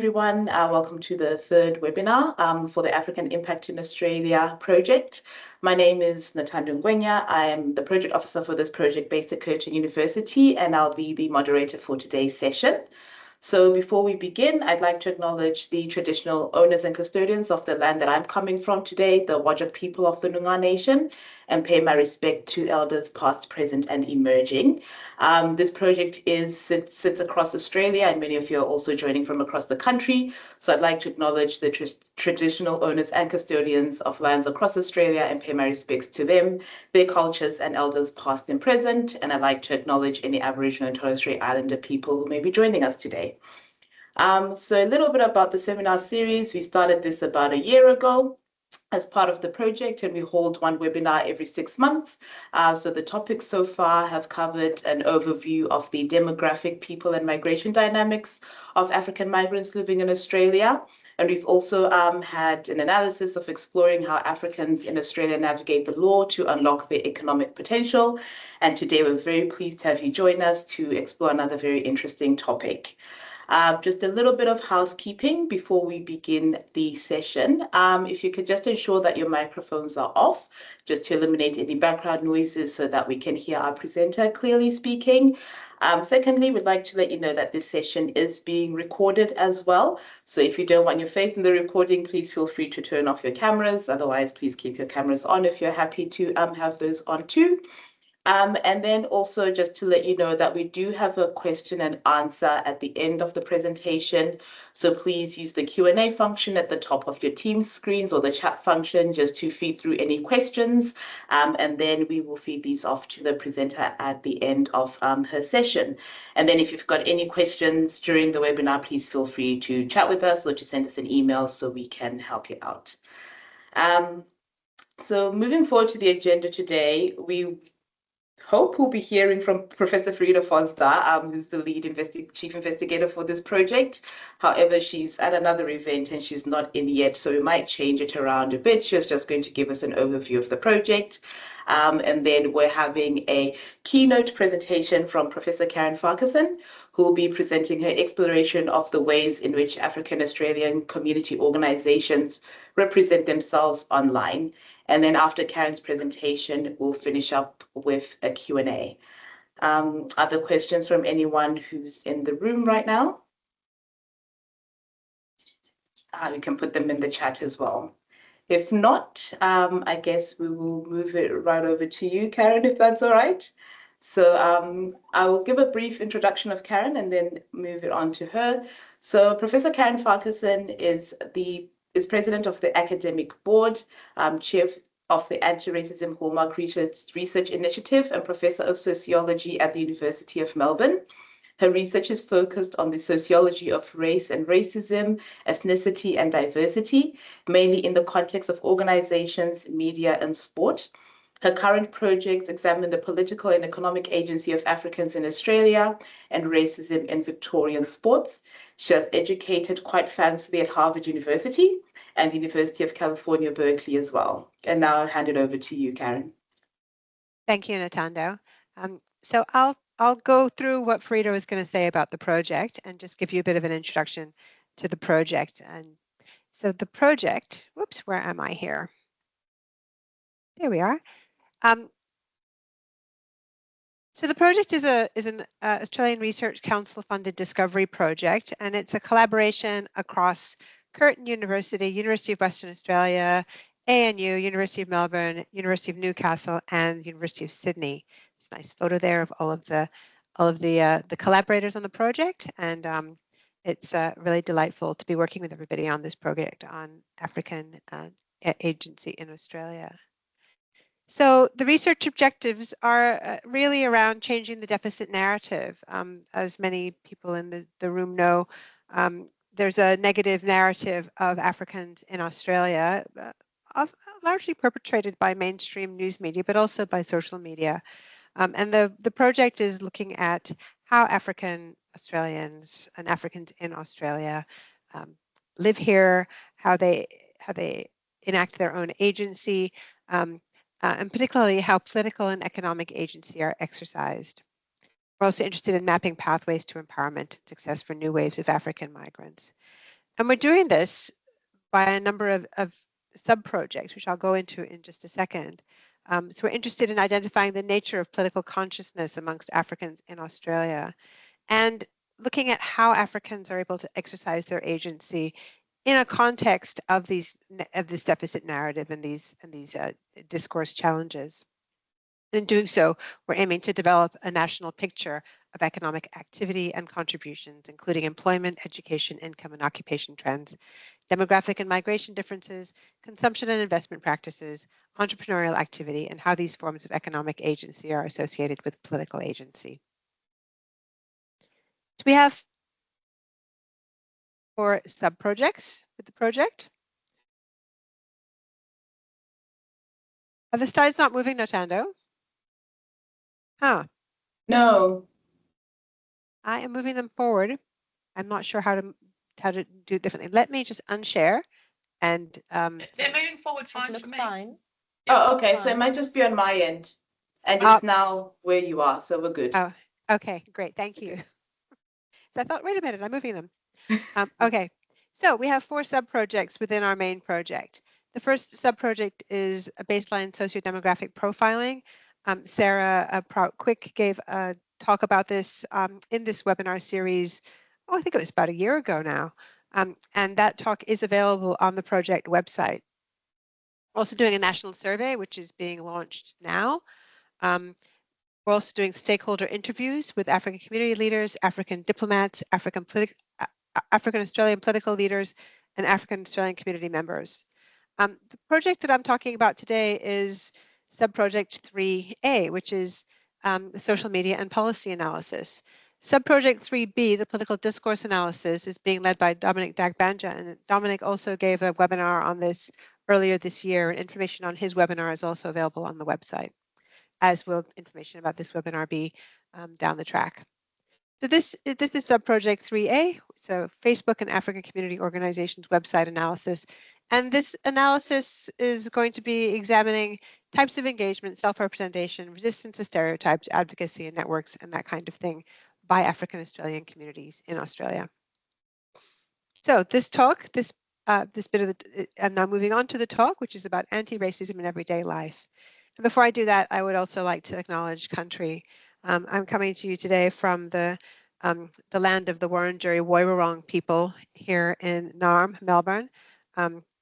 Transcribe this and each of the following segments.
everyone. Welcome to the third webinar for the African Impact in Australia project. My name is Ntando Ngwenya. I am the project officer for this project based at Curtin University, and I'll be the moderator for today's session. So before we begin, I'd like to acknowledge the traditional owners and custodians of the land that I'm coming from today, the Whadjuk people of the Noongar Nation, and pay my respect to elders past, present, and emerging. This project sits across Australia, and many of you are also joining from across the country. So I'd like to acknowledge the traditional owners and custodians of lands across Australia and pay my respects to them, their cultures, and elders past and present. And I'd like to acknowledge any Aboriginal and Torres Strait Islander people who may be joining us today. So a little bit about the seminar series. We started this about a year ago as part of the project, and we hold one webinar every 6 months. So the topics so far have covered an overview of the demographic, people and migration dynamics of African migrants living in Australia. And we've also had an analysis of exploring how Africans in Australia navigate the law to unlock their economic potential. And today we're very pleased to have you join us to explore another very interesting topic. Just a little bit of housekeeping before we begin the session. If you could just ensure that your microphones are off, just to eliminate any background noises so that we can hear our presenter clearly speaking. Secondly, we'd like to let you know that this session is being recorded as well. So if you don't want your face in the recording, please feel free to turn off your cameras. Otherwise, please keep your cameras on if you're happy to have those on too. And then also just to let you know that we do have a question and answer at the end of the presentation. So please use the Q&A function at the top of your Teams screens or the chat function just to feed through any questions. And then we will feed these off to the presenter at the end of her session. And then if you've got any questions during the webinar, please feel free to chat with us or to send us an email so we can help you out. So moving forward to the agenda today, we hope we'll be hearing from Professor Frida Foster, who's the lead chief investigator for this project. However, she's at another event and she's not in yet, so we might change it around a bit. She was just going to give us an overview of the project. And then we're having a keynote presentation from Professor Karen Farquharson, who will be presenting her exploration of the ways in which African Australian community organizations represent themselves online. And then after Karen's presentation, we'll finish up with a Q&A. Other questions from anyone who's in the room right now? You can put them in the chat as well. If not, I guess we will move it right over to you, Karen, if that's all right. So I will give a brief introduction of Karen and then move it on to her. So Professor Karen Farquharson is president of the academic board, chair of the Antiracism Hallmark Research Initiative, and professor of sociology at the University of Melbourne. Her research is focused on the sociology of race and racism, ethnicity and diversity, mainly in the context of organizations, media, and sport. Her current projects examine the political and economic agency of Africans in Australia and racism in Victorian sports. She has educated quite fancily at Harvard University and the University of California, Berkeley as well. And now I'll hand it over to you, Karen. Thank you, Ntando. So I'll go through what Frida was going to say about the project and just give you a bit of an introduction to the project. And so the project, whoops, where am I here? There we are. So the project is an Australian Research Council funded discovery project, and it's a collaboration across Curtin University, University of Western Australia, ANU, University of Melbourne, University of Newcastle, and University of Sydney. It's a nice photo there of all of the collaborators on the project, and it's really delightful to be working with everybody on this project on African agency in Australia. So the research objectives are really around changing the deficit narrative. As many people in the room know, there's a negative narrative of Africans in Australia, largely perpetrated by mainstream news media, but also by social media. And the project is looking at how African Australians and Africans in Australia live here, how they enact their own agency, and particularly how political and economic agency are exercised. We're also interested in mapping pathways to empowerment and success for new waves of African migrants. And we're doing this by a number of sub-projects, which I'll go into in just a second. So we're interested in identifying the nature of political consciousness amongst Africans in Australia and looking at how Africans are able to exercise their agency in a context of this deficit narrative and these discourse challenges. In doing so, we're aiming to develop a national picture of economic activity and contributions, including employment, education, income, and occupation trends, demographic and migration differences, consumption and investment practices, entrepreneurial activity, and how these forms of economic agency are associated with political agency. So we have 4 sub-projects with the project. Are the slides not moving, Notando? Huh. No. I am moving them forward. I'm not sure how to do it differently. Let me just unshare and they're moving forward fine for me. Fine. Oh, okay. So it might just be on my end, and it's now where you are, so we're good. Oh, okay, great. Thank you. So I thought, wait a minute, I'm moving them. Okay, so we have 4 sub-projects within our main project. The first sub-project is a baseline sociodemographic profiling. Sarah Quick gave a talk about this in this webinar series, oh, I think it was about a year ago now. And that talk is available on the project website. Also doing a national survey, which is being launched now. We're also doing stakeholder interviews with African community leaders, African diplomats, African Australian political leaders, and African Australian community members. The project that I'm talking about today is sub-project 3A, which is the social media and policy analysis. Sub-project 3B, the political discourse analysis, is being led by Dominic Dagbanja, and Dominic also gave a webinar on this earlier this year, and information on his webinar is also available on the website, as will information about this webinar be down the track. So this is sub-project 3A, so Facebook and African Community Organizations website analysis. And this analysis is going to be examining types of engagement, self-representation, resistance to stereotypes, advocacy and networks, and that kind of thing by African Australian communities in Australia. So this talk, this bit of the, I'm now moving on to the talk, which is about anti-racism in everyday life. And before I do that, I would also like to acknowledge country. I'm coming to you today from the land of the Wurundjeri Woiwurrung people here in Naarm, Melbourne.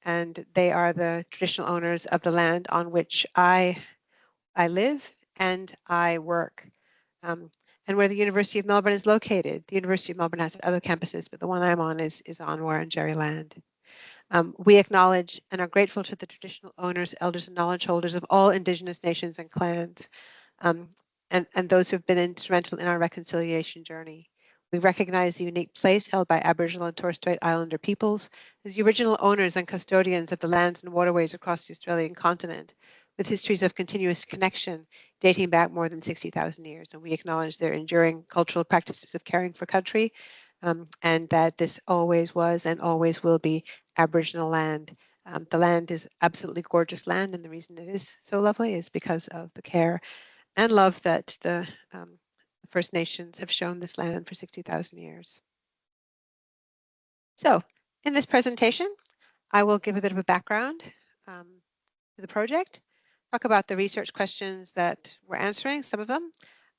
And they are the traditional owners of the land on which I live and I work. And where the University of Melbourne is located. The University of Melbourne has other campuses, but the one I'm on is on Wurundjeri land. We acknowledge and are grateful to the traditional owners, elders, and knowledge holders of all Indigenous nations and clans, and those who have been instrumental in our reconciliation journey. We recognize the unique place held by Aboriginal and Torres Strait Islander peoples as the original owners and custodians of the lands and waterways across the Australian continent, with histories of continuous connection dating back more than 60,000 years. And we acknowledge their enduring cultural practices of caring for country, and that this always was and always will be Aboriginal land. The land is absolutely gorgeous land, and the reason it is so lovely is because of the care and love that the First Nations have shown this land for 60,000 years. So in this presentation, I will give a bit of a background to the project, talk about the research questions that we're answering, some of them,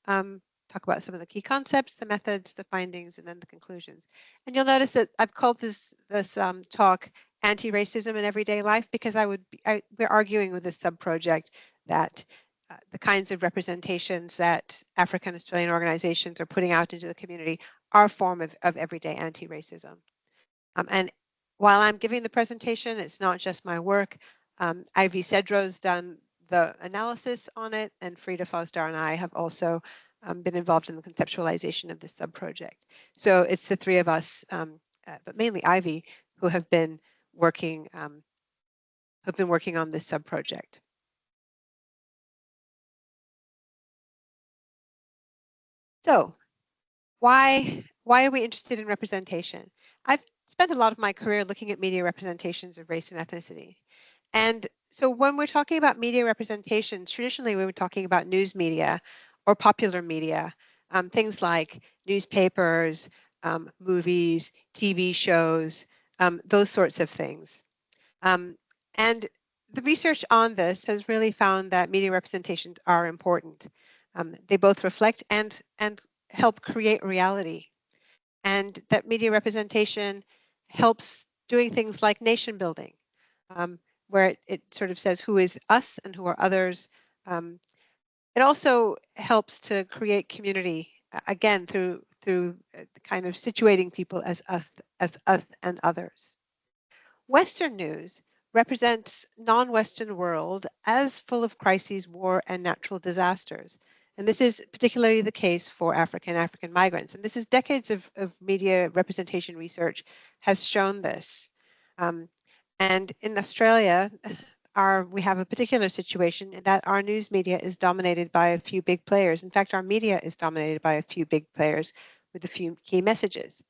talk about some of the key concepts, the methods, the findings, and then the conclusions. And you'll notice that I've called this talk Anti-Racism in Everyday Life because we're arguing with this sub-project that the kinds of representations that African Australian organizations are putting out into the community are a form of everyday anti-racism. And while I'm giving the presentation, it's not just my work. Ivy Cedro's done the analysis on it, and Frida Fosdar and I have also been involved in the conceptualization of this sub-project. So it's the 3 of us, but mainly Ivy, who have been working on this sub-project. So why are we interested in representation? I've spent a lot of my career looking at media representations of race and ethnicity. And so when we're talking about media representations, traditionally we were talking about news media or popular media, things like newspapers, movies, TV shows, those sorts of things. And the research on this has really found that media representations are important. They both reflect and help create reality, and that media representation helps doing things like nation building, where it sort of says who is us and who are others. It also helps to create community, again, through kind of situating people as us and others. Western news represents non-Western world as full of crises, war, and natural disasters. And this is particularly the case for African migrants. And this is decades of media representation research has shown this. And in Australia, we have a particular situation in that our news media is dominated by a few big players. In fact, our media is dominated by a few big players with a few key messages.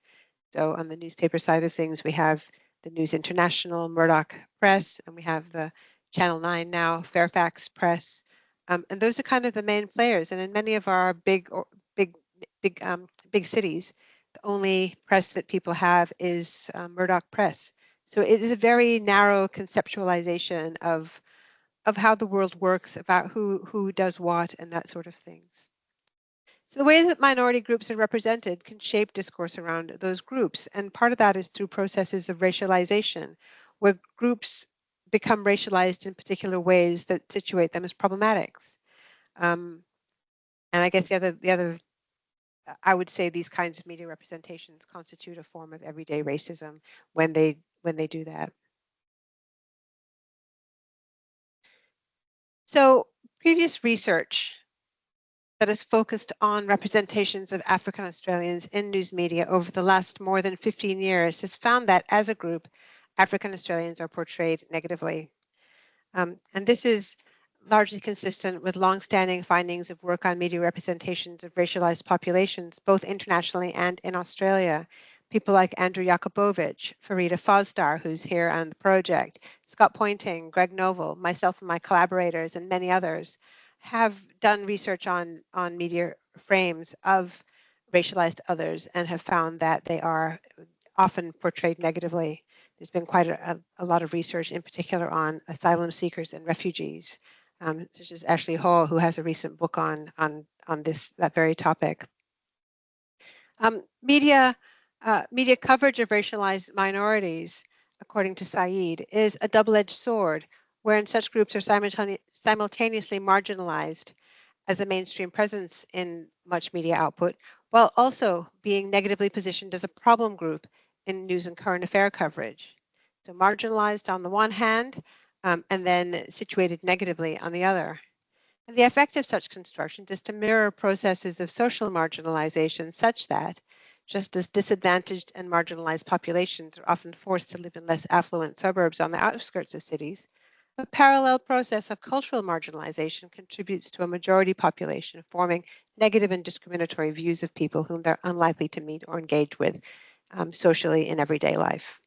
So on the newspaper side of things, we have the News International, Murdoch Press, and we have the Channel 9 now, Fairfax Press. And those are kind of the main players. And in many of our big cities, the only press that people have is Murdoch Press. So it is a very narrow conceptualization of how the world works, about who does what and that sort of things. So the ways that minority groups are represented can shape discourse around those groups. And part of that is through processes of racialization, where groups become racialized in particular ways that situate them as problematics. And I guess the other, I would say these kinds of media representations constitute a form of everyday racism when they do that. So previous research that has focused on representations of African Australians in news media over the last more than 15 years has found that as a group, African Australians are portrayed negatively. And this is largely consistent with long-standing findings of work on media representations of racialized populations, both internationally and in Australia. People like Andrew Jakubowicz, Farida Fosdar, who's here on the project, Scott Pointing, Greg Novel, myself and my collaborators, and many others have done research on media frames of racialized others and have found that they are often portrayed negatively. There's been quite a lot of research, in particular on asylum seekers and refugees, such as Ashley Hall, who has a recent book on that very topic. Media coverage of racialized minorities, according to Said, is a double-edged sword, wherein such groups are simultaneously marginalized as a mainstream presence in much media output, while also being negatively positioned as a problem group in news and current affair coverage. So marginalized on the one hand, and then situated negatively on the other. And the effect of such constructions is to mirror processes of social marginalization such that, just as disadvantaged and marginalized populations are often forced to live in less affluent suburbs on the outskirts of cities, a parallel process of cultural marginalization contributes to a majority population forming negative and discriminatory views of people whom they're unlikely to meet or engage with socially in everyday life.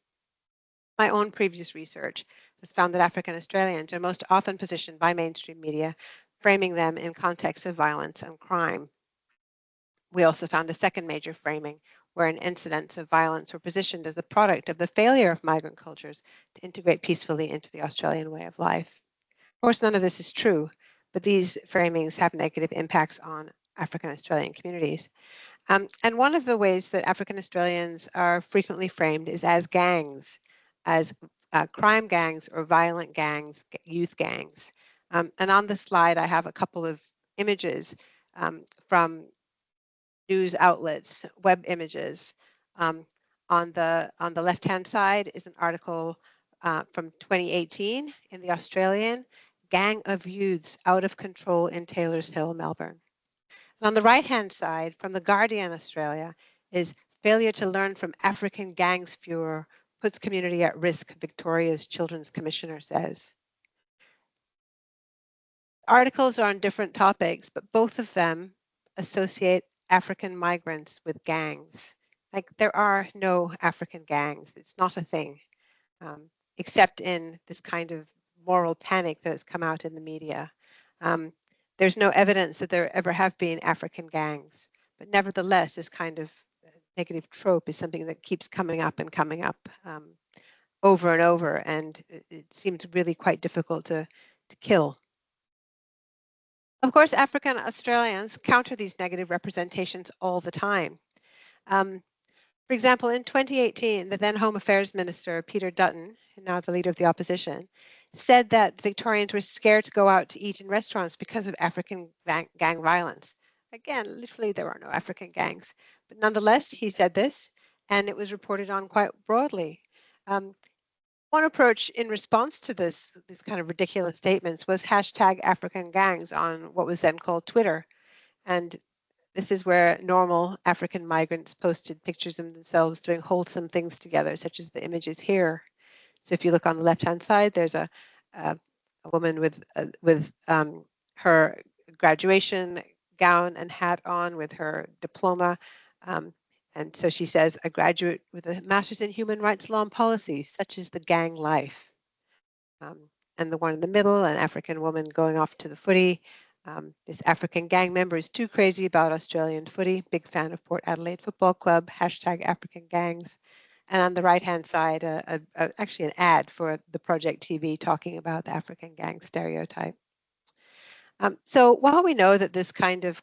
My own previous research has found that African Australians are most often positioned by mainstream media, framing them in contexts of violence and crime. We also found a second major framing wherein incidents of violence were positioned as the product of the failure of migrant cultures to integrate peacefully into the Australian way of life. Of course, none of this is true, but these framings have negative impacts on African Australian communities. And one of the ways that African Australians are frequently framed is as gangs, as crime gangs or violent gangs, youth gangs. And on the slide, I have a couple of images from news outlets, web images. On the left-hand side is an article from 2018 in the Australian, Gang of Youths Out of Control in Taylors Hill, Melbourne. And on the right-hand side from the Guardian Australia is Failure to Learn from African Gangs Furor Puts Community at Risk, Victoria's Children's Commissioner says. Articles are on different topics, but both of them associate African migrants with gangs. Like, there are no African gangs. It's not a thing, except in this kind of moral panic that has come out in the media. There's no evidence that there ever have been African gangs, but nevertheless, this kind of negative trope is something that keeps coming up and coming up over and over, and it seems really quite difficult to kill. Of course, African Australians counter these negative representations all the time. For example, in 2018, the then Home Affairs Minister, Peter Dutton, now the leader of the opposition, said that Victorians were scared to go out to eat in restaurants because of African gang violence. Again, literally there are no African gangs. But nonetheless, he said this, and it was reported on quite broadly. One approach in response to these kind of ridiculous statements was hashtag African gangs on what was then called Twitter. And this is where normal African migrants posted pictures of themselves doing wholesome things together, such as the images here. So if you look on the left-hand side, there's a woman with her graduation gown and hat on with her diploma. And so she says, a graduate with a master's in human rights law and policy, such is the gang life. And the one in the middle, an African woman going off to the footy. This African gang member is too crazy about Australian footy, big fan of Port Adelaide Football Club, hashtag African gangs. And on the right-hand side, actually an ad for the Project TV talking about the African gang stereotype. So while we know that these kind of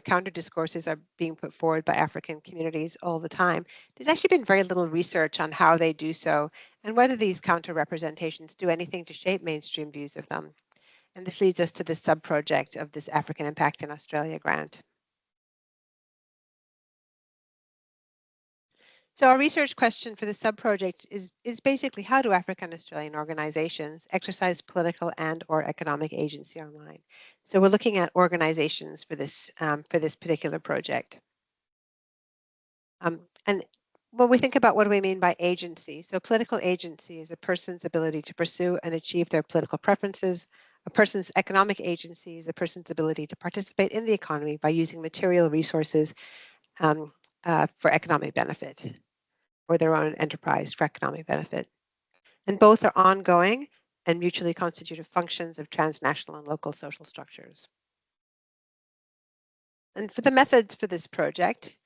counter discourses are being put forward by African communities all the time, there's actually been very little research on how they do so and whether these counter representations do anything to shape mainstream views of them. And this leads us to this sub-project of this African Impact in Australia grant. So our research question for the sub-project is basically, how do African Australian organizations exercise political and or economic agency online? So we're looking at organizations for this particular project. And when we think about what do we mean by agency, so political agency is a person's ability to pursue and achieve their political preferences. A person's economic agency is a person's ability to participate in the economy by using material resources for economic benefit, or their own enterprise for economic benefit. And both are ongoing and mutually constitutive functions of transnational and local social structures. And for the methods for this project,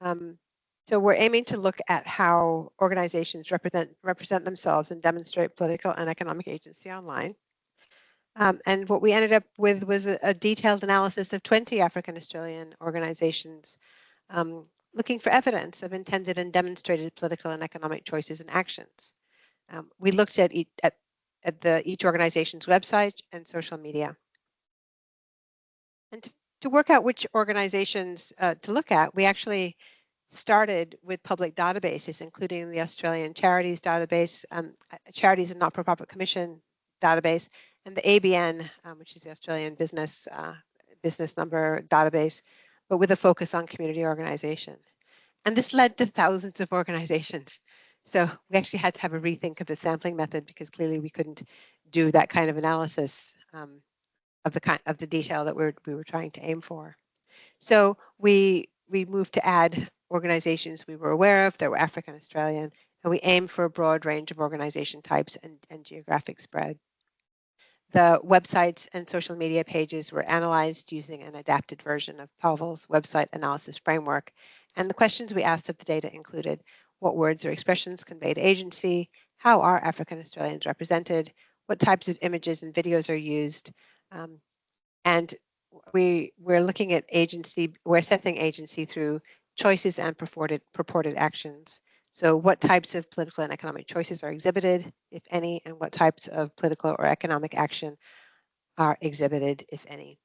so we're aiming to look at how organizations represent themselves and demonstrate political and economic agency online. And what we ended up with was a detailed analysis of 20 African Australian organizations looking for evidence of intended and demonstrated political and economic choices and actions. We looked at each organization's website and social media. And to work out which organizations to look at, we actually started with public databases, including the Australian Charities Database, Charities and Not-for-Profit Commission database, and the ABN, which is the Australian Business Number database, but with a focus on community organization. And this led to thousands of organizations. So we actually had to have a rethink of the sampling method because clearly we couldn't do that kind of analysis of the detail that we were trying to aim for. So we moved to add organizations we were aware of that were African Australian, and we aimed for a broad range of organization types and geographic spread. The websites and social media pages were analyzed using an adapted version of Powell's website analysis framework. And the questions we asked of the data included: what words or expressions conveyed agency? How are African Australians represented? What types of images and videos are used? And we're looking at agency, we're assessing agency through choices and purported actions. So what types of political and economic choices are exhibited, if any, and what types of political or economic action are exhibited, if any.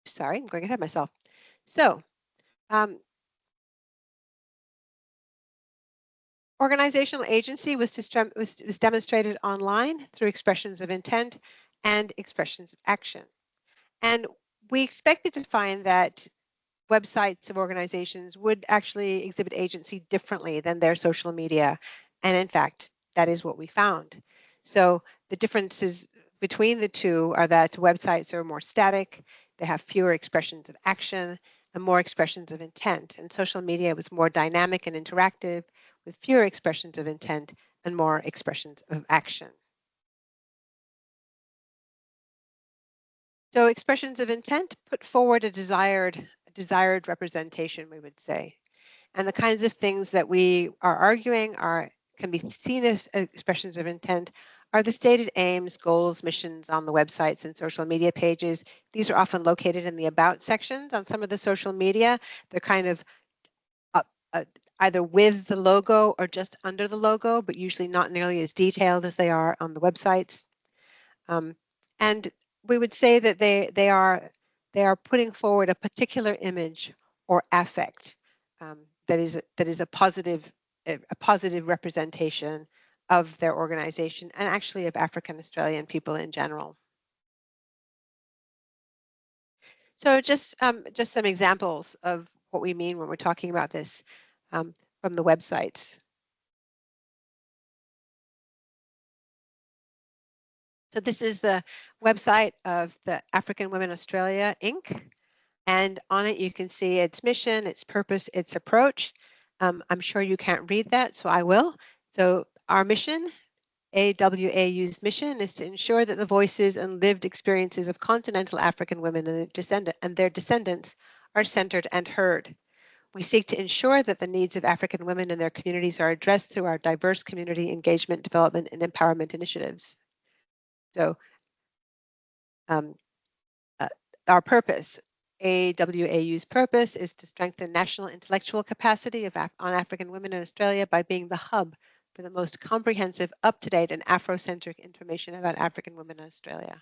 Sorry, I'm going ahead of myself. So organizational agency was demonstrated online through expressions of intent and expressions of action. And we expected to find that websites of organizations would actually exhibit agency differently than their social media. And in fact, that is what we found. So the differences between the two are that websites are more static, they have fewer expressions of action and more expressions of intent. And social media was more dynamic and interactive with fewer expressions of intent and more expressions of action. So expressions of intent put forward a desired representation, we would say. And the kinds of things that we are arguing can be seen as expressions of intent are the stated aims, goals, missions on the websites and social media pages. These are often located in the about sections on some of the social media. They're kind of either with the logo or just under the logo, but usually not nearly as detailed as they are on the websites. And we would say that they are putting forward a particular image or affect that is a positive representation of their organization and actually of African Australian people in general. So just some examples of what we mean when we're talking about this from the websites. So this is the website of the African Women Australia, Inc. And on it, you can see its mission, its purpose, its approach. I'm sure you can't read that, so I will. So our mission, AWAU's mission, is to ensure that the voices and lived experiences of continental African women and their descendants are centered and heard. We seek to ensure that the needs of African women and their communities are addressed through our diverse community engagement, development, and empowerment initiatives. So our purpose, AWAU's purpose, is to strengthen national intellectual capacity on African women in Australia by being the hub for the most comprehensive, up-to-date, and Afrocentric information about African women in Australia.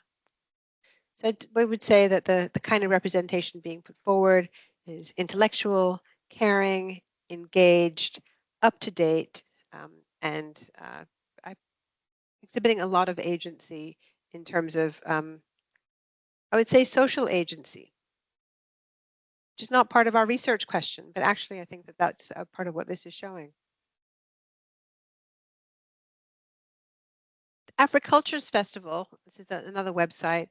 So we would say that the kind of representation being put forward is intellectual, caring, engaged, up-to-date, and exhibiting a lot of agency in terms of, I would say, social agency, which is not part of our research question, but actually I think that that's a part of what this is showing. The Africultures Festival, this is another website,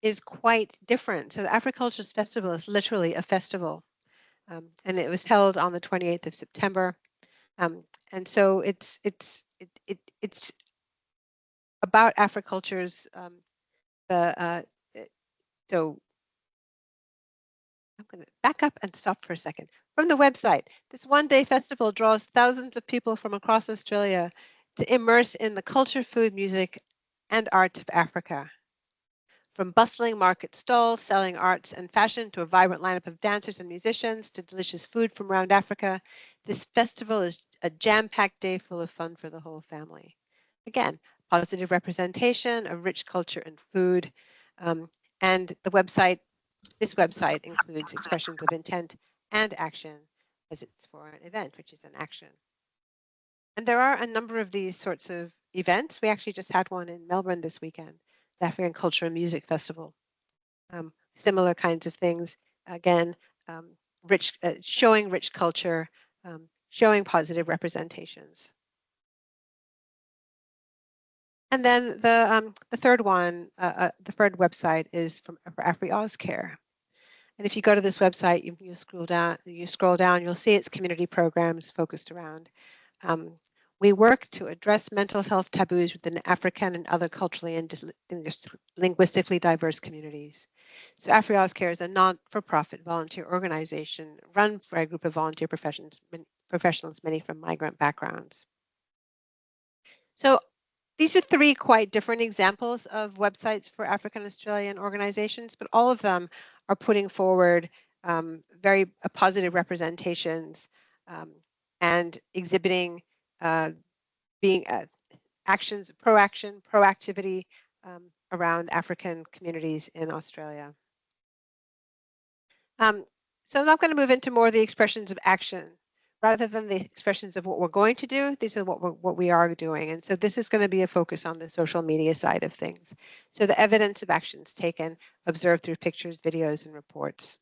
is quite different. So the Africultures Festival is literally a festival, and it was held on the 28th of September. And so it's about Africultures. So I'm going to back up and stop for a second. From the website, this one-day festival draws thousands of people from across Australia to immerse in the culture, food, music, and arts of Africa. From bustling market stalls selling arts and fashion to a vibrant lineup of dancers and musicians to delicious food from around Africa, this festival is a jam-packed day full of fun for the whole family. Again, positive representation of rich culture and food, and this website includes expressions of intent and action as it's for an event, which is an action. And there are a number of these sorts of events. We actually just had one in Melbourne this weekend, the African Culture and Music Festival. Similar kinds of things, again, showing rich culture, showing positive representations. And then the third one, the third website is for AfriAusCare. And if you go to this website, you scroll down, you'll see its community programs focused around. We work to address mental health taboos within African and other culturally and linguistically diverse communities. So AfriAusCare is a non-for-profit volunteer organization run by a group of volunteer professionals, many from migrant backgrounds. So these are three quite different examples of websites for African Australian organizations, but all of them are putting forward very positive representations and exhibiting being actions, proactivity around African communities in Australia. So I'm not going to move into more of the expressions of action. Rather than the expressions of what we're going to do, these are what we are doing. And so this is going to be a focus on the social media side of things. So the evidence of actions taken, observed through pictures, videos, and reports.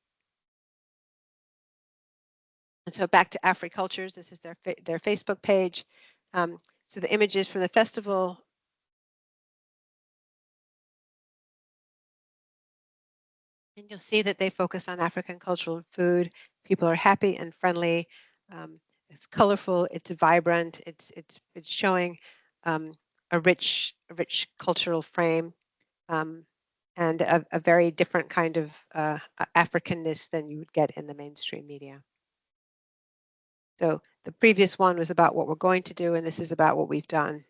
And so back to Africultures, this is their Facebook page. So the images from the festival. And you'll see that they focus on African cultural food. People are happy and friendly. It's colorful, it's vibrant, it's showing a rich cultural frame. and a very different kind of Africanness than you would get in the mainstream media. So the previous one was about what we're going to do, and this is about what we've done.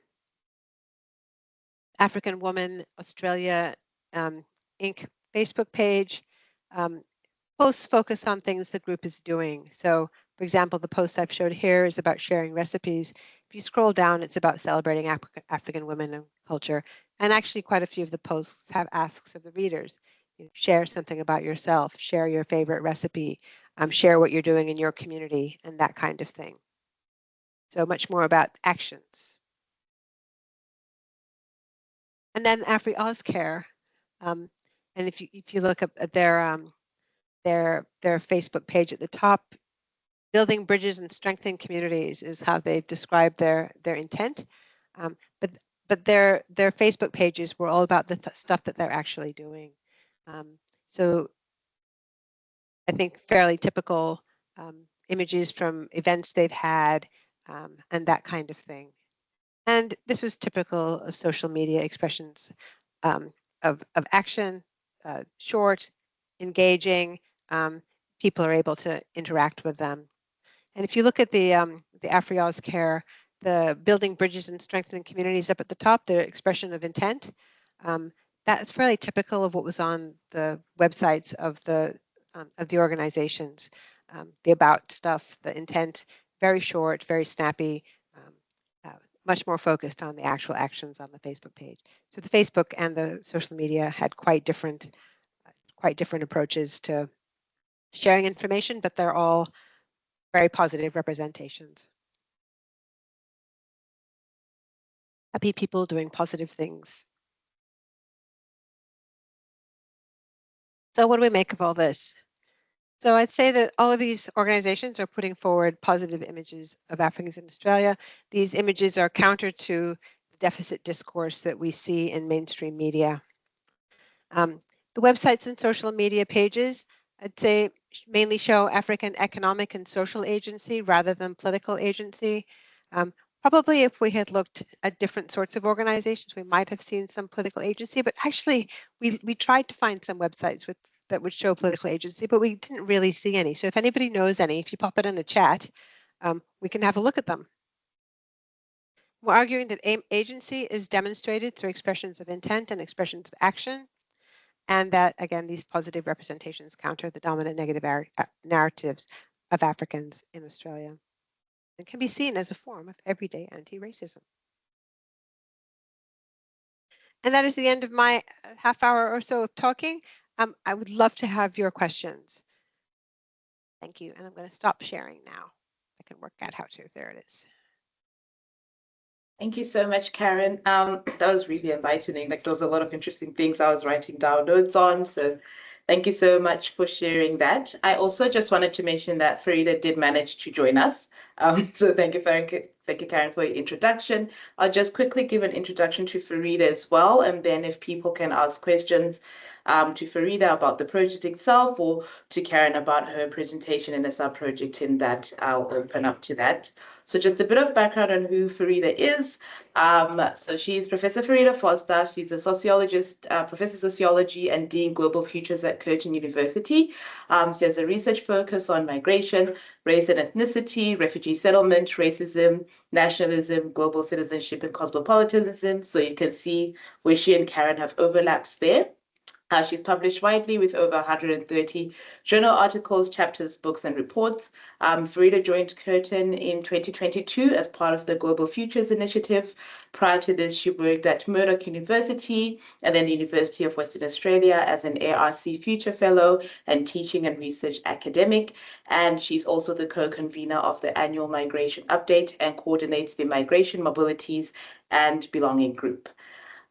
African Woman Australia Inc. Facebook page posts focus on things the group is doing. So, for example, the post I've showed here is about sharing recipes. If you scroll down, it's about celebrating African women and culture. And actually, quite a few of the posts have asks of the readers. Share something about yourself, share your favorite recipe, share what you're doing in your community, and that kind of thing. So much more about actions. And then AfriAusCare, and if you look at their Facebook page at the top, building bridges and strengthening communities is how they've described their intent. But their Facebook pages were all about the stuff that they're actually doing. So I think fairly typical images from events they've had and that kind of thing. And this was typical of social media expressions of action, short, engaging. People are able to interact with them. And if you look at the AfriAusCare, the building bridges and strengthening communities up at the top, the expression of intent, that's fairly typical of what was on the websites of the organizations. The about stuff, the intent, very short, very snappy, much more focused on the actual actions on the Facebook page. So the Facebook and the social media had quite different approaches to sharing information, but they're all very positive representations. Happy people doing positive things. So what do we make of all this? So I'd say that all of these organizations are putting forward positive images of Africans in Australia. These images are counter to the deficit discourse that we see in mainstream media. The websites and social media pages, I'd say, mainly show African economic and social agency rather than political agency. Probably if we had looked at different sorts of organizations, we might have seen some political agency, but actually we tried to find some websites that would show political agency, but we didn't really see any. So if anybody knows any, if you pop it in the chat, we can have a look at them. We're arguing that agency is demonstrated through expressions of intent and expressions of action, and that, again, these positive representations counter the dominant negative narratives of Africans in Australia and can be seen as a form of everyday anti-racism. And that is the end of my half hour or so of talking. I would love to have your questions. Thank you, and I'm going to stop sharing now. I can work out how to. There it is. Thank you so much, Karen. That was really enlightening. Like, there was a lot of interesting things I was writing down notes on. So thank you so much for sharing that. I also just wanted to mention that Farida did manage to join us. So thank you, Karen, for your introduction. I'll just quickly give an introduction to Farida as well. And then if people can ask questions to Farida about the project itself or to Karen about her presentation in a sub-project, in that I'll open up to that. So just a bit of background on who Farida is. So she's Professor Farida Foster. She's a sociologist, Professor of Sociology and Dean Global Futures at Curtin University. She has a research focus on migration, race and ethnicity, refugee settlement, racism, nationalism, global citizenship, and cosmopolitanism. So you can see where she and Karen have overlaps there. She's published widely with over 130 journal articles, chapters, books, and reports. Farida joined Curtin in 2022 as part of the Global Futures Initiative. Prior to this, she worked at Murdoch University and then the University of Western Australia as an ARC Future Fellow and teaching and research academic. And she's also the co-convener of the annual Migration Update and coordinates the Migration, Mobilities, and Belonging Group.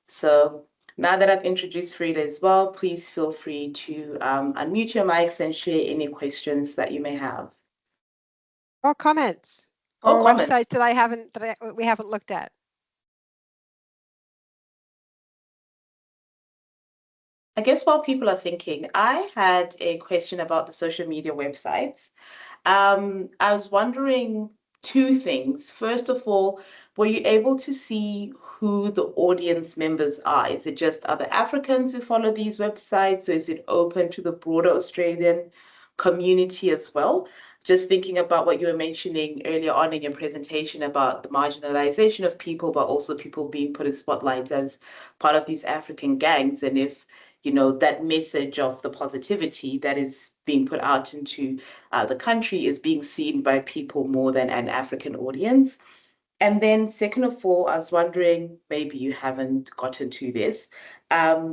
So now that I've introduced Farida as well, please feel free to unmute your mics and share any questions that you may have. Or comments. Or websites that we haven't looked at. I guess while people are thinking, I had a question about the social media websites. I was wondering, two things. First of all, were you able to see who the audience members are? Is it just other Africans who follow these websites, or is it open to the broader Australian community as well? Just thinking about what you were mentioning earlier on in your presentation about the marginalization of people, but also people being put in spotlights as part of these African gangs. And if, you know, that message of the positivity that is being put out into the country is being seen by people more than an African audience. And then second of all, I was wondering, maybe you haven't gotten to this,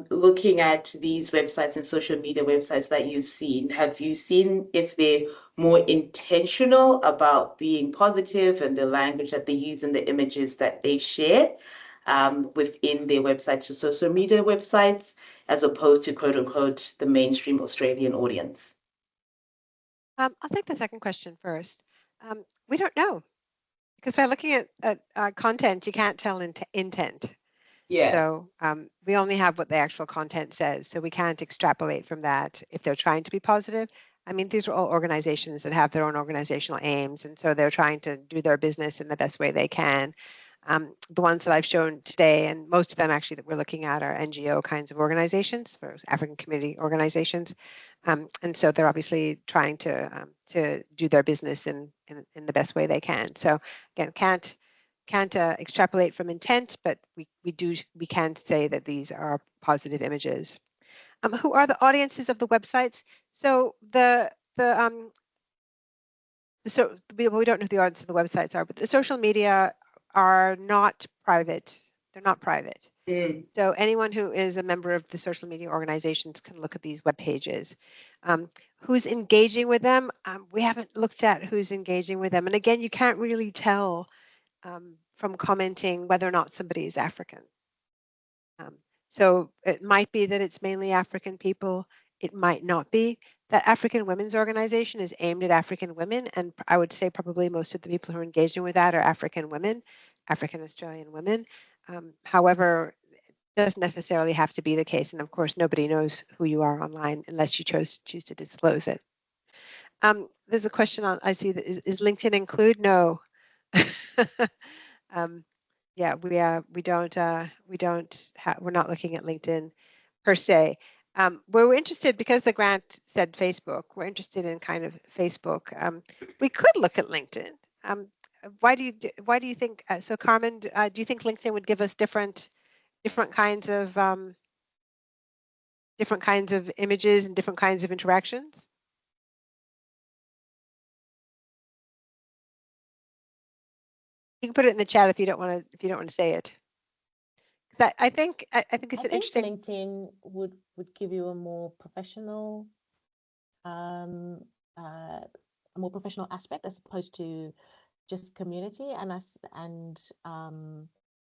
looking at these websites and social media websites that you've seen, have you seen if they're more intentional about being positive and the language that they use and the images that they share within their websites or social media websites, as opposed to quote unquote the mainstream Australian audience? I'll take the second question first. We don't know, because by looking at content, you can't tell intent. Yeah. So we only have what the actual content says, so we can't extrapolate from that if they're trying to be positive. I mean, these are all organizations that have their own organizational aims, and so they're trying to do their business in the best way they can. The ones that I've shown today, and most of them actually that we're looking at, are NGO kinds of organizations, for African community organizations. And so they're obviously trying to do their business in the best way they can. So again, can't extrapolate from intent, but we can say that these are positive images. Who are the audiences of the websites? So so we don't know who the audience of the websites are, but the social media are not private. They're not private. So anyone who is a member of the social media organizations can look at these web pages. Who's engaging with them? We haven't looked at who's engaging with them. And again, you can't really tell from commenting whether or not somebody is African. So it might be that it's mainly African people. It might not be. That African Women's Organization is aimed at African women, and I would say probably most of the people who are engaging with that are African women, African Australian women. However, it doesn't necessarily have to be the case, and of course, nobody knows who you are online unless you choose to disclose it. There's a question on, I see, that is LinkedIn include? No. Yeah, we're not looking at LinkedIn per se. We're interested, because the grant said Facebook, we're interested in kind of Facebook. We could look at LinkedIn. Why do you think, so Carmen, do you think LinkedIn would give us different kinds of images and different kinds of interactions? You can put it in the chat if you don't want to say it. I think it's an interesting. LinkedIn would give you a more professional, aspect, as opposed to just community. And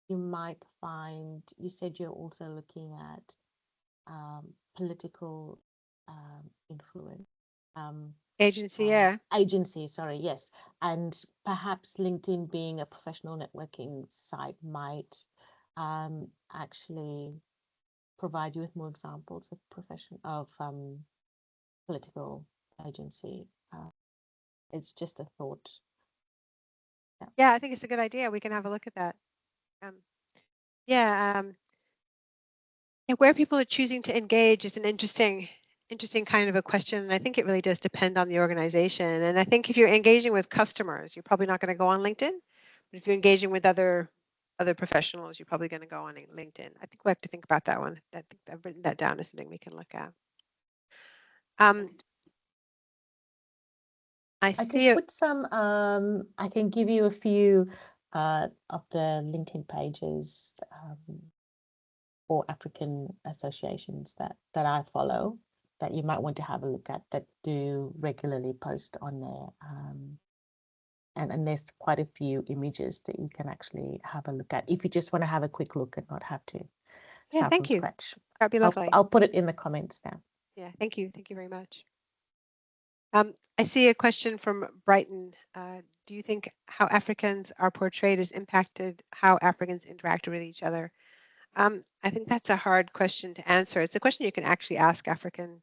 you might find, you said you're also looking at political influence. Agency, yeah. Agency, sorry, yes. And perhaps LinkedIn, being a professional networking site, might actually provide you with more examples of political agency. It's just a thought. Yeah, I think it's a good idea. We can have a look at that. Where people are choosing to engage is an interesting kind of a question. And I think it really does depend on the organization. And I think if you're engaging with customers, you're probably not going to go on LinkedIn. But if you're engaging with other professionals, you're probably going to go on LinkedIn. I think we'll have to think about that one. I think I've written that down as something we can look at. I can put some, I can give you a few of the LinkedIn pages or African associations that I follow, that you might want to have a look at, that do regularly post on there. And there's quite a few images that you can actually have a look at if you just want to have a quick look and not have to start from scratch. That'd be lovely. I'll put it in the comments now. Yeah, thank you. Thank you very much. I see a question from Brighton. Do you think how Africans are portrayed has impacted how Africans interact with each other? I think that's a hard question to answer. It's a question you can actually ask African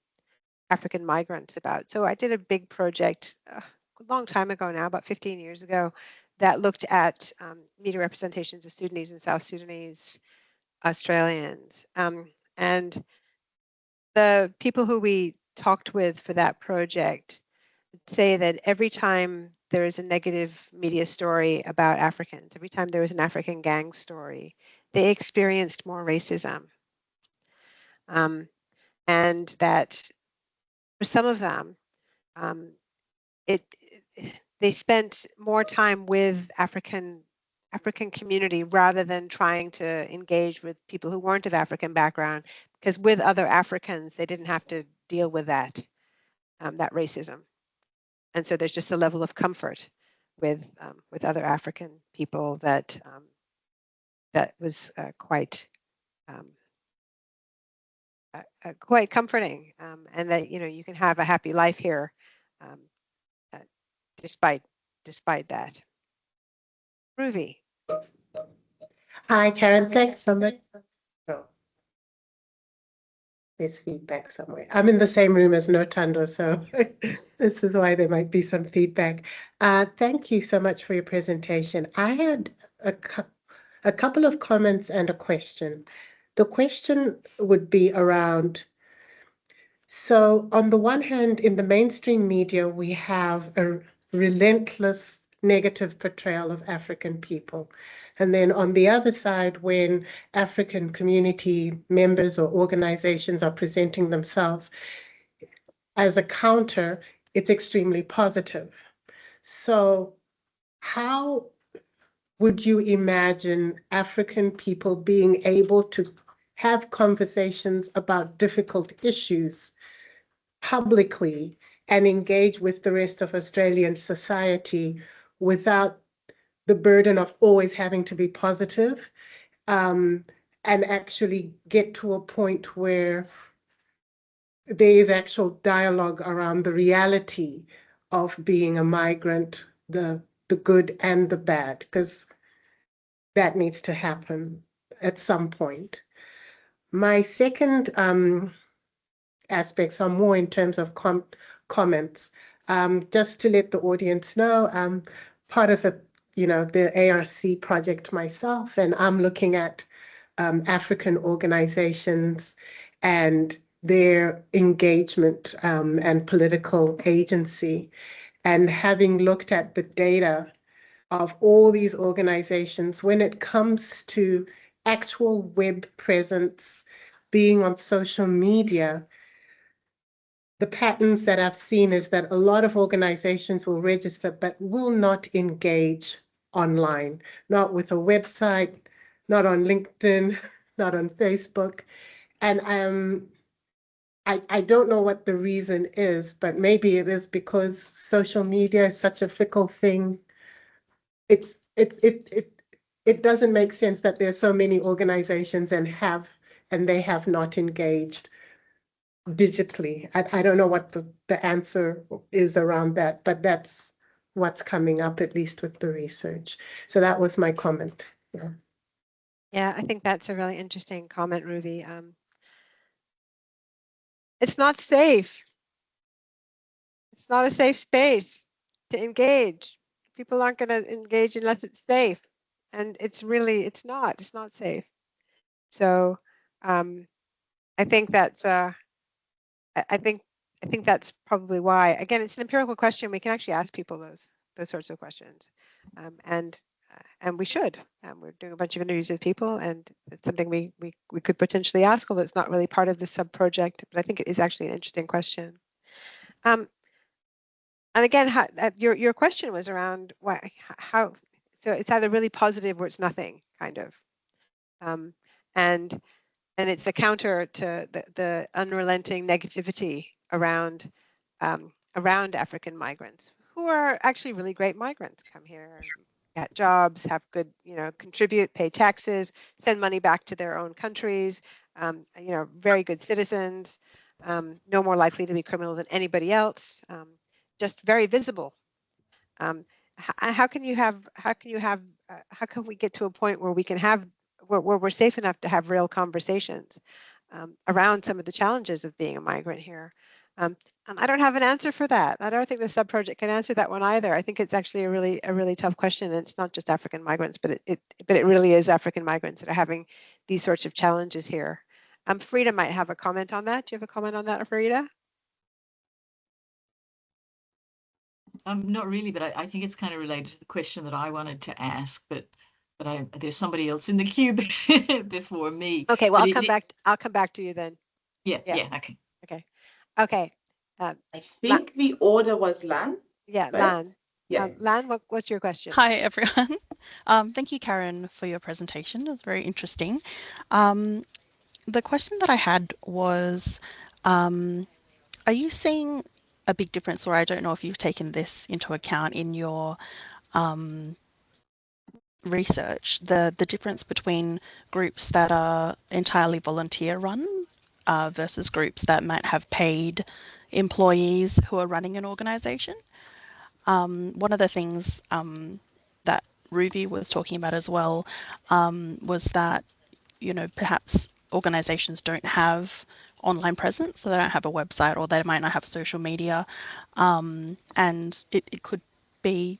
migrants about. So I did a big project a long time ago now, about 15 years ago, that looked at media representations of Sudanese and South Sudanese Australians. And the people who we talked with for that project say that every time there is a negative media story about Africans, every time there was an African gang story, they experienced more racism. And that for some of them, they spent more time with African community rather than trying to engage with people who weren't of African background, because with other Africans, they didn't have to deal with that racism. And so there's just a level of comfort with other African people that that was quite quite comforting, and that you can have a happy life here despite that. Ruby. Hi, Karen. Thanks so much. Oh, there's feedback somewhere. I'm in the same room as Notando, so this is why there might be some feedback. Thank you so much for your presentation. I had a couple of comments and a question. The question would be around, so on the one hand, in the mainstream media, we have a relentless negative portrayal of African people. And then on the other side, when African community members or organizations are presenting themselves as a counter, it's extremely positive. So how would you imagine African people being able to have conversations about difficult issues publicly and engage with the rest of Australian society without the burden of always having to be positive, and actually get to a point where there is actual dialogue around the reality of being a migrant, the good and the bad, because that needs to happen at some point. My second aspects are more in terms of comments. Just to let the audience know, part of the ARC project myself, and I'm looking at African organizations and their engagement and political agency. And having looked at the data of all these organizations, when it comes to actual web presence, being on social media, the patterns that I've seen is that a lot of organizations will register but will not engage online, not with a website, not on LinkedIn, not on Facebook. And I don't know what the reason is, but maybe it is because social media is such a fickle thing. It doesn't make sense that there's so many organizations and they have not engaged digitally. I don't know what the answer is around that, but that's what's coming up, at least with the research. So that was my comment. Yeah, I think that's a really interesting comment, Ruby. It's not safe. It's not a safe space to engage. People aren't going to engage unless it's safe. And it's not safe. So I think that's I think that's probably why. Again, it's an empirical question. We can actually ask people those sorts of questions, and we should. We're doing a bunch of interviews with people, and it's something we could potentially ask, although it's not really part of the sub project. But I think it is actually an interesting question. And again, your question was around how. So it's either really positive or it's nothing, kind of, and it's a counter to the unrelenting negativity around African migrants, who are actually really great migrants, come here, get jobs, have good, contribute, pay taxes, send money back to their own countries, very good citizens, no more likely to be criminal than anybody else, just very visible. How can we get to a point where we can have where we're safe enough to have real conversations around some of the challenges of being a migrant here? And I don't have an answer for that. I don't think the sub-project can answer that one either. I think it's actually a really tough question. And it's not just African migrants, but it really is African migrants that are having these sorts of challenges here. Farida might have a comment on that. Do you have a comment on that, Farida? Not really, but I think it's kind of related to the question that I wanted to ask, but there's somebody else in the queue before me. Okay, well, But I'll come back to you then. Yeah, Okay. I think the order was Lan. Yeah, first. Lan. Yeah. Lan, what's your question? Hi, everyone. Thank you, Karen, for your presentation. It was very interesting. The question that I had was, are you seeing a big difference, or I don't know if you've taken this into account in your research, the difference between groups that are entirely volunteer run versus groups that might have paid employees who are running an organization? One of the things that Ruby was talking about as well was that, you know, perhaps organizations don't have online presence, so they don't have a website, or they might not have social media, and it could be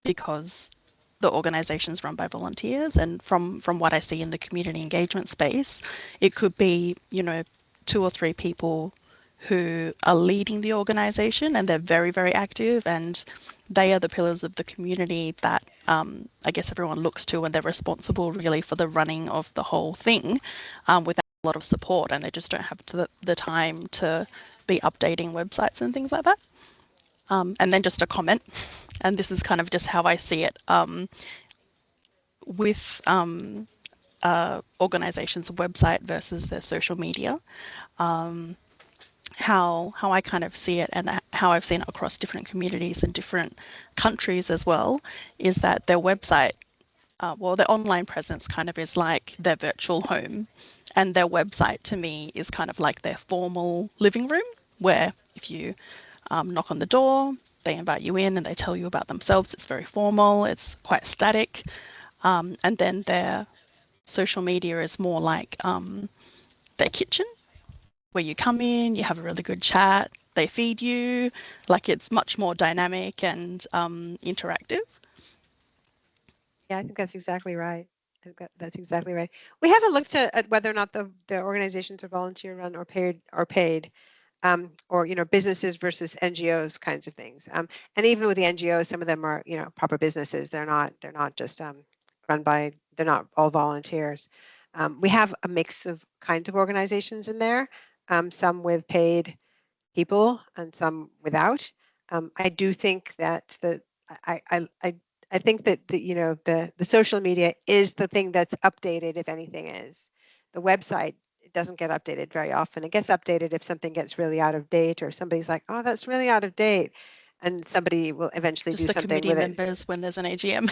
because the organization is run by volunteers, and from what I see in the community engagement space, it could be, you know, 2 or 3 people who are leading the organization, and they're very active, and they are the pillars of the community that I guess everyone looks to, and they're responsible really for the running of the whole thing, without a lot of support, and they just don't have the time to be updating websites and things like that. And then just a comment, and this is kind of just how I see it, with organizations' website versus their social media. How I kind of see it, and how I've seen it across different communities and different countries as well, is that their website, well, their online presence kind of is like their virtual home, and their website to me is kind of like their formal living room, where if you knock on the door, they invite you in and they tell you about themselves. It's very formal, it's quite static, and then their social media is more like their kitchen, where you come in, you have a really good chat, they feed you, like it's much more dynamic and interactive. Yeah, I think that's exactly right. That's exactly right. We haven't looked at whether or not the organizations are volunteer run or paid, or, you know, businesses versus NGOs kinds of things. And even with the NGOs, some of them are, you know, proper businesses. They're not just run by, they're not all volunteers. We have a mix of kinds of organizations in there, some with paid people and some without. I do think that I think that you know, the social media is the thing that's updated, if anything is. The website, it doesn't get updated very often. It gets updated if something gets really out of date, or somebody's like, oh, that's really out of date, and somebody will eventually Just do the something committee with members when there's an AGM.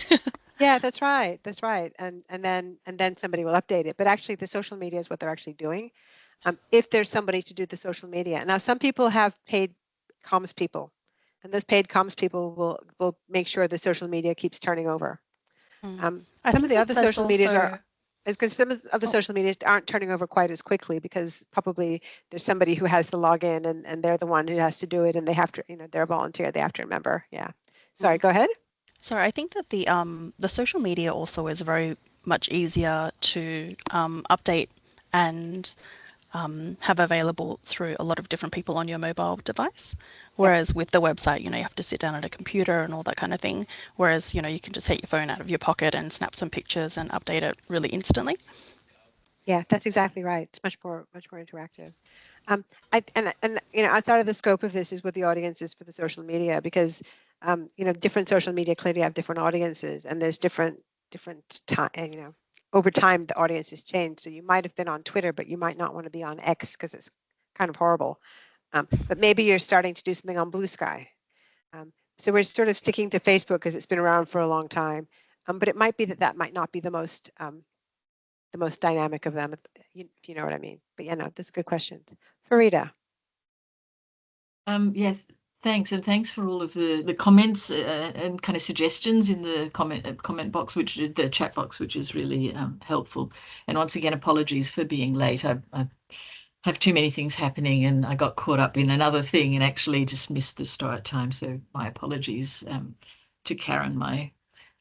Yeah, that's right. That's right. And then somebody will update it. But actually, the social media is what they're actually doing. If there's somebody to do the social media. Now, some people have paid comms people, and those paid comms people will make sure the social media keeps turning over. Some of the other social medias are, because some of the social medias aren't turning over quite as quickly, because probably there's somebody who has the login, and they're the one who has to do it, and they have to, you know, they're a volunteer, they have to remember. Yeah. Sorry, go ahead. Sorry, I think that the social media also is very much easier to update and have available through a lot of different people on your mobile device. Whereas with the website, you know, you have to sit down at a computer and all that kind of thing. Whereas, you know, you can just take your phone out of your pocket and snap some pictures and update it really instantly. Yeah, that's exactly right. It's much more interactive. And you know, outside of the scope of this is what the audience is for the social media, because you know, different social media clearly have different audiences, and there's different time, you know, over time the audiences change. So you might have been on Twitter, but you might not want to be on X because it's kind of horrible. But maybe you're starting to do something on Blue Sky. So we're sort of sticking to Facebook because it's been around for a long time. But it might be that might not be the most dynamic of them, if you know what I mean. But yeah, no, that's a good question. Farida. Yes, thanks, and thanks for all of the comments and kind of suggestions in the comment box, the chat box, which is really helpful. And once again, apologies for being late. I have too many things happening, and I got caught up in another thing and actually just missed the start time. So my apologies to Karen, my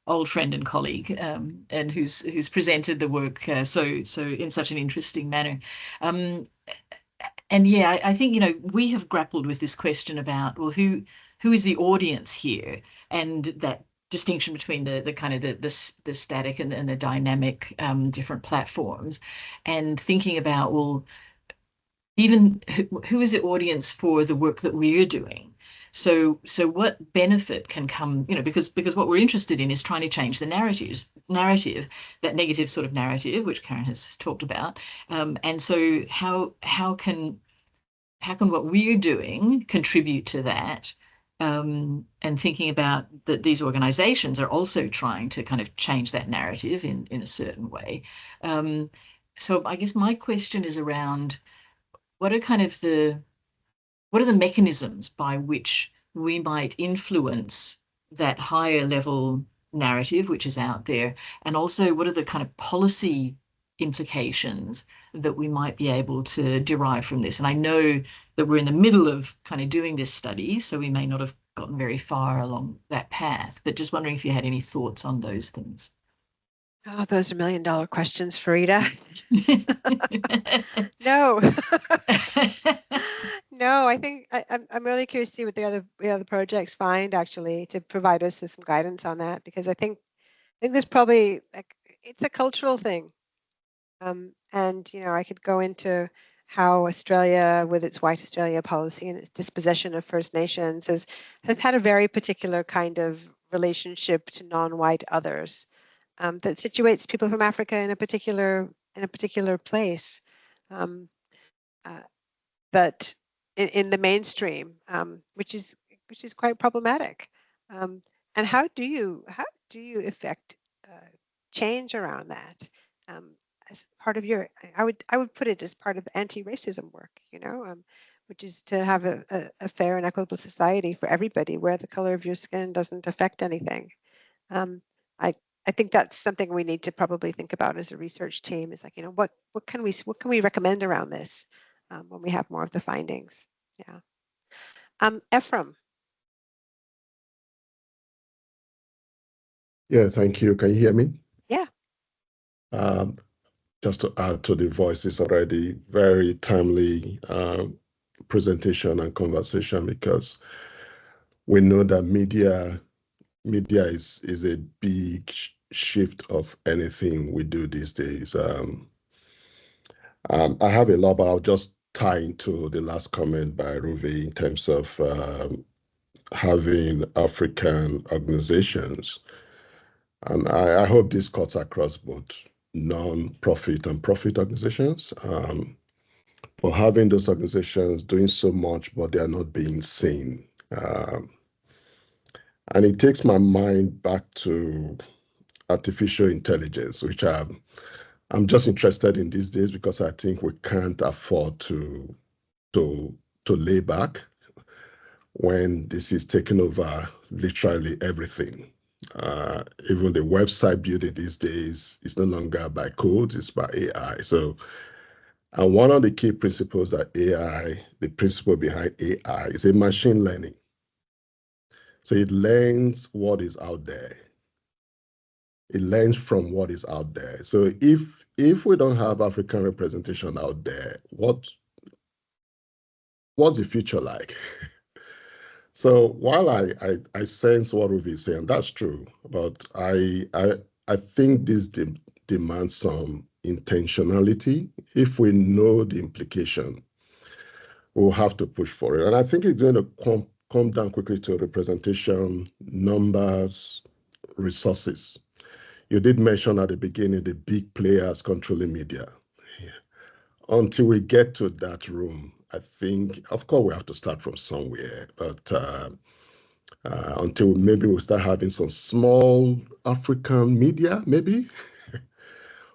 old friend and colleague, and who's presented the work so in such an interesting manner. And yeah, I think, you know, we have grappled with this question about, well, who is the audience here, and that distinction between the kind of the static and the dynamic different platforms, and thinking about, well, even who is the audience for the work that we're doing. So what benefit can come, you know, because what we're interested in is trying to change the narrative, that negative sort of narrative, which Karen has talked about. And so how can what we're doing contribute to that? And thinking about that these organizations are also trying to kind of change that narrative in a certain way. So I guess my question is around, what are the mechanisms by which we might influence that higher level narrative which is out there, and also what are the kind of policy implications that we might be able to derive from this? And I know that we're in the middle of kind of doing this study, so we may not have gotten very far along that path, but just wondering if you had any thoughts on those things. Oh, those are $1,000,000 questions, Farida. No. No, I think I'm really curious to see what the other projects find, actually, to provide us with some guidance on that, because I think there's probably, like, it's a cultural thing. And, you know, I could go into how Australia, with its White Australia policy and its dispossession of First Nations, has had a very particular kind of relationship to non-white others, that situates people from Africa in a particular place. But in the mainstream, which is quite problematic. And how do you effect change around that, as part of your? I would put it as part of anti-racism work, you know, which is to have a fair and equitable society for everybody, where the color of your skin doesn't affect anything. I think that's something we need to probably think about as a research team. Is like, you know, what can we recommend around this, when we have more of the findings? Yeah. Ephraim. Yeah, thank you. Can you hear me? Yeah. Just to add to the voices already, very timely presentation and conversation, because we know that media is a big shift of anything we do these days. I have a lot, but I'll just tie into the last comment by Ruvi in terms of having African organizations. And I hope this cuts across both non-profit and profit organizations. For having those organizations doing so much, but they are not being seen. And it takes my mind back to artificial intelligence, which I'm just interested in these days, because I think we can't afford to lay back when this is taking over literally everything. Even the website building these days is no longer by code, it's by AI. So, and one of the key principles that AI, the principle behind AI, is a machine learning. So it learns what is out there. It learns from what is out there. So if we don't have African representation out there, what's the future like? So while I sense what Ruvi is saying, that's true, but I think this demands some intentionality. If we know the implication, we'll have to push for it. And I think it's going to come down quickly to representation, numbers, resources. You did mention at the beginning the big players controlling media. Until we get to that room, I think, of course, we have to start from somewhere, but until maybe we start having some small African media, maybe,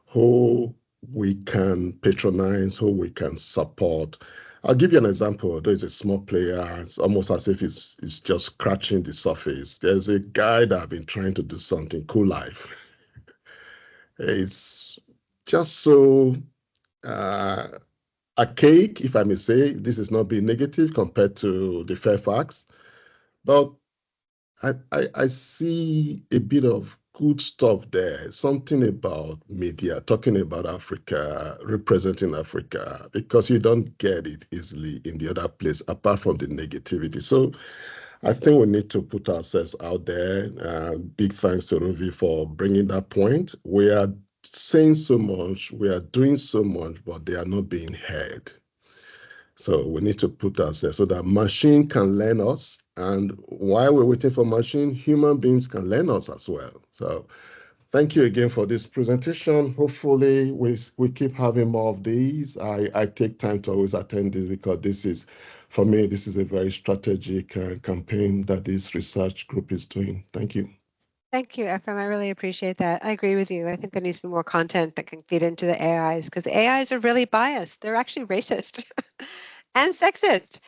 who we can patronize, who we can support. I'll give you an example. There's a small player. It's almost as if it's just scratching the surface. There's a guy that I've been trying to do something, Cool Life. It's just so archaic, if I may say. This is not being negative compared to the Fairfax, but I see a bit of good stuff there, something about media, talking about Africa, representing Africa, because you don't get it easily in the other place, apart from the negativity. So I think we need to put ourselves out there. Big thanks to Ruby for bringing that point. We are saying so much, we are doing so much, but they are not being heard. So we need to put ourselves so that machine can learn us. And while we're waiting for machine, human beings can learn us as well. So thank you again for this presentation. Hopefully we keep having more of these. I take time to always attend this because this is, for me, this is a very strategic campaign that this research group is doing. Thank you. Thank you, Ephraim. I really appreciate that. I agree with you. I think there needs to be more content that can feed into the AIs because the AIs are really biased. They're actually racist and sexist.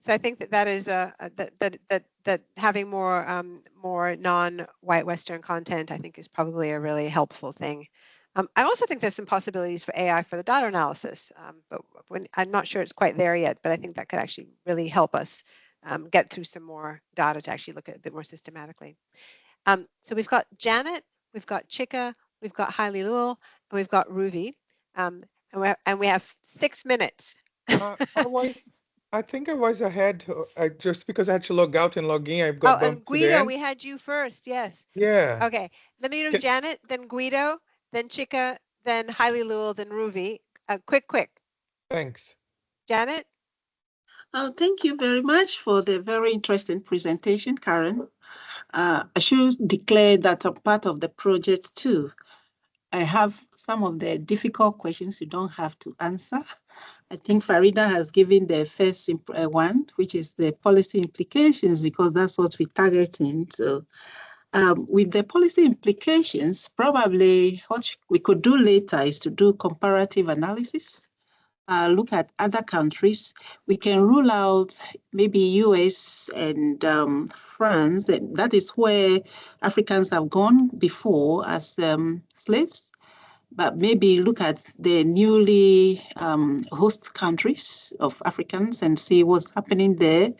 So I think that is that having more non-white Western content, I think, is probably a really helpful thing. I also think there's some possibilities for AI for the data analysis, but I'm not sure it's quite there yet. But I think that could actually really help us get through some more data to actually look at it a bit more systematically. So we've got Janet, we've got Chika, we've got Hailey Lul, and we've got Ruby. And we have 6 minutes. I think I was ahead. Just because I had to log out and log in, I've got bumped and Guido, to the end. we had you first. Yes. Yeah. Okay. Let me do Janet, then Guido, then Chika, then Hailey Lul, then Ruby. Quick. Thanks. Janet. Oh, thank you very much for the very interesting presentation, Karen. I should declare that I'm part of the project too. I have some of the difficult questions you don't have to answer. I think Farida has given the first one, which is the policy implications, because that's what we're targeting. So with the policy implications, probably what we could do later is to do comparative analysis. Look at other countries. We can rule out maybe US and France, and that is where Africans have gone before as slaves. But maybe look at the newly host countries of Africans and see what's happening there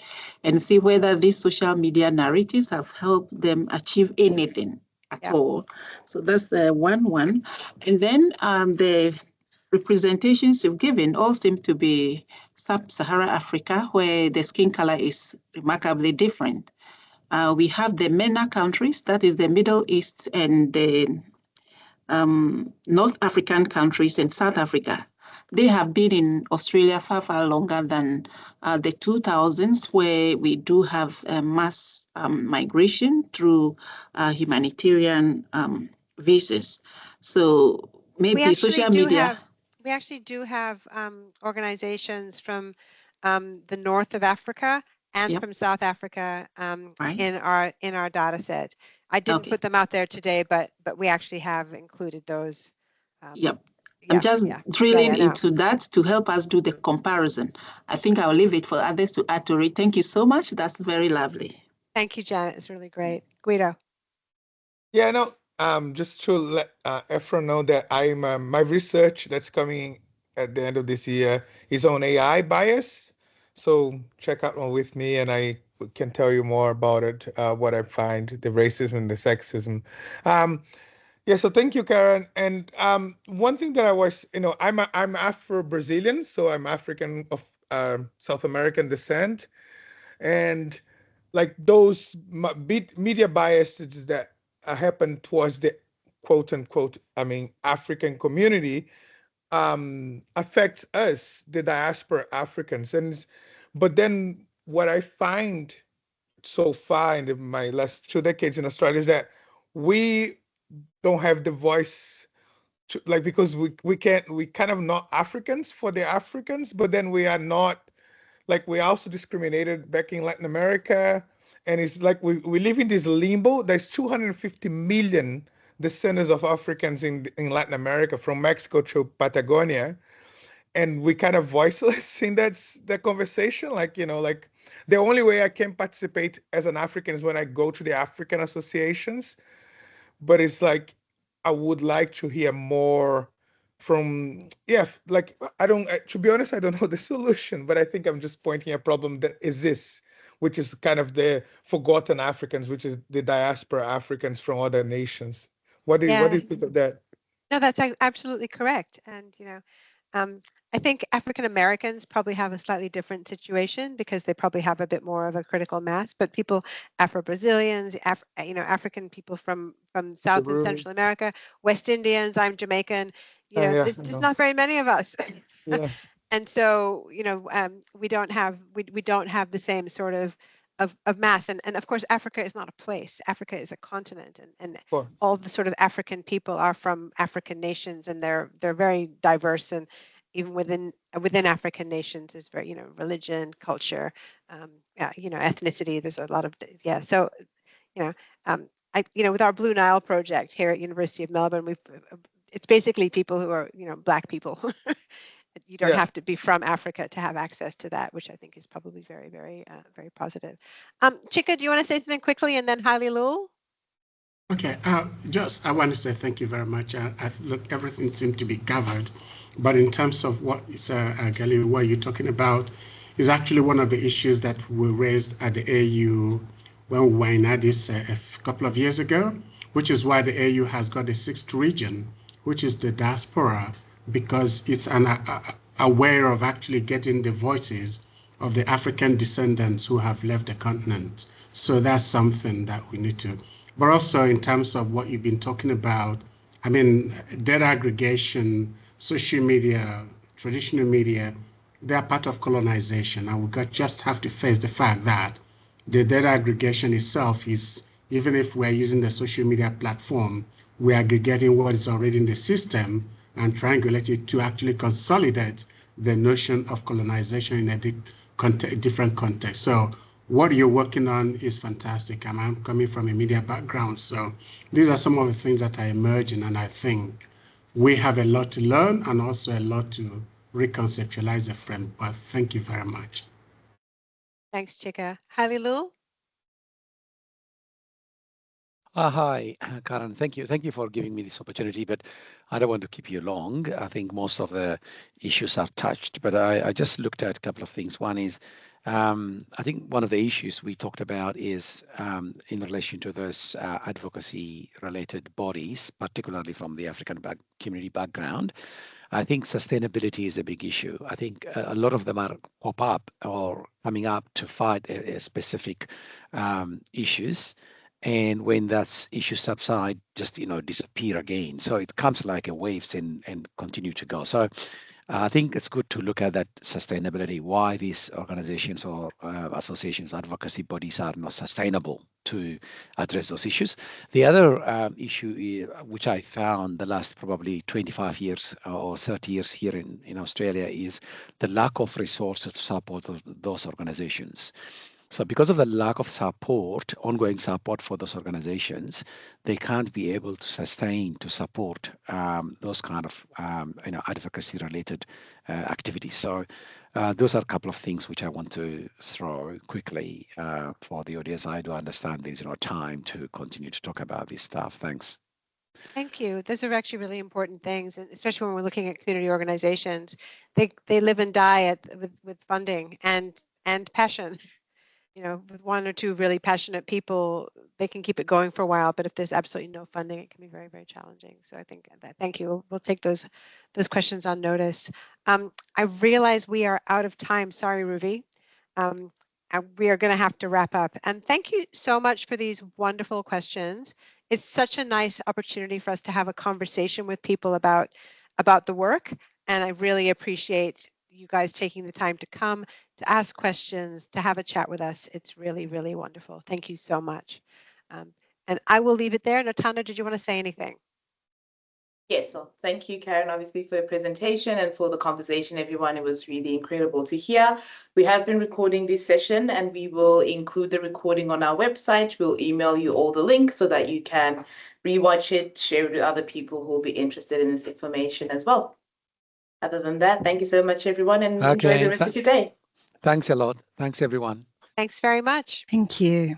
and see whether these social media narratives have helped them achieve anything at all. So that's one. And then the representations you've given all seem to be sub-Saharan Africa, where the skin color is remarkably different. We have the MENA countries, that is the Middle East and the North African countries and South Africa. They have been in Australia far longer than the 2000s, where we do have mass migration through humanitarian visas. So maybe social media. We actually do have organizations from the north of Africa and from South Africa in our data set. I didn't put them out there today, but we actually have included those. I'm just drilling into that to help us do the comparison. I think I'll leave it for others to add to it. Thank you so much. That's very lovely. Thank you, Janet. It's really great. Guido. Yeah, no, just to let Ephraim know that I'm my research that's coming at the end of this year is on AI bias. So check out one with me and I can tell you more about it, what I find, the racism and the sexism. Yeah, so thank you, Karen. And one thing that I was, I'm Afro-Brazilian, so I'm African of South American descent. And like those media biases that happen towards the quote unquote, African community affects us, the diaspora Africans. But then what I find so far in my last 2 decades in Australia is that we don't have the voice because we kind of not Africans for the Africans, but then we are not, like, we also discriminated back in Latin America. And it's like we live in this limbo. There's 250 million descendants of Africans in Latin America, from Mexico to Patagonia. And we kind of voiceless in that conversation. Like, like the only way I can participate as an African is when I go to the African associations. But it's like, I would like to hear more from, yeah, like I don't, to be honest, I don't know the solution, but I think I'm just pointing a problem that exists, which is kind of the forgotten Africans, which is the diaspora Africans from other nations. What do you think of that? No, that's absolutely correct. And, I think African Americans probably have a slightly different situation because they probably have a bit more of a critical mass, but people, Afro-Brazilians, African people from South and Central America, West Indians, I'm Jamaican, there's not very many of us. Yeah. And so, we don't have the same sort of mass. And of course, Africa is not a place. Africa is a continent, and all the sort of African people are from African nations, and they're very diverse. And even within African nations, is very religion, culture, ethnicity. There's a lot of So, with our Blue Nile project here at University of Melbourne, it's basically people who are Black people. You don't have to be from Africa to have access to that, which I think is probably very, very, very positive. Chika, do you want to say something quickly, and then Haile Lul? Okay, I want to say thank you very much. Look, everything seemed to be covered, but in terms of what Gali, what you're talking about, is actually one of the issues that we raised at the AU when we were in Addis a couple of years ago, which is why the AU has got a sixth region, which is the diaspora, because it's aware of actually getting the voices of the African descendants who have left the continent. So that's something that we need to. But also in terms of what you've been talking about, I mean, data aggregation, social media, traditional media, they are part of colonization, and we just have to face the fact that the data aggregation itself is, even if we're using the social media platform, we're aggregating what is already in the system and triangulate it to actually consolidate the notion of colonization in a different context. So what you're working on is fantastic. I'm coming from a media background, so these are some of the things that are emerging, and I think we have a lot to learn and also a lot to reconceptualize the framework. But thank you very much. Thanks, Chika. Haile Lul? Hi, Karen. Thank you for giving me this opportunity, but I don't want to keep you long. I think most of the issues are touched, but I just looked at a couple of things. One is, I think one of the issues we talked about is in relation to those advocacy-related bodies, particularly from the African community background. I think sustainability is a big issue. I think a lot of them are pop up or coming up to fight a specific issues. And when that issue subside, just disappear again. So it comes like a waves and continue to go. So I think it's good to look at that sustainability, why these organizations or associations, advocacy bodies are not sustainable to address those issues. The other issue, which I found the last probably 25 years or 30 years here in Australia, is the lack of resources to support those organizations. So because of the lack of support, ongoing support for those organizations, they can't be able to sustain, to support those kind of advocacy-related activities. So those are a couple of things which I want to throw quickly for the audience. I do understand there's no time to continue to talk about this stuff. Thanks. Thank you. Those are actually really important things, and especially when we're looking at community organizations. They live and die with funding and passion. With one or two really passionate people, they can keep it going for a while, but if there's absolutely no funding, it can be very, very challenging. So I think that, thank you. We'll take those questions on notice. I realize we are out of time. Sorry, Ruvi. We are going to have to wrap up. And thank you so much for these wonderful questions. It's such a nice opportunity for us to have a conversation with people about the work. And I really appreciate you guys taking the time to come, to ask questions, to have a chat with us. It's really, really wonderful. Thank you so much. And I will leave it there. Natanda, did you want to say anything? Yes, so thank you, Karen, obviously, for your presentation and for the conversation, everyone. It was really incredible to hear. We have been recording this session, and we will include the recording on our website. We'll email you all the links so that you can rewatch it, share it with other people who will be interested in this information as well. Other than that, thank you so much, everyone, and enjoy the rest of your day. Thanks a lot. Thanks, everyone. Thanks very much. Thank you.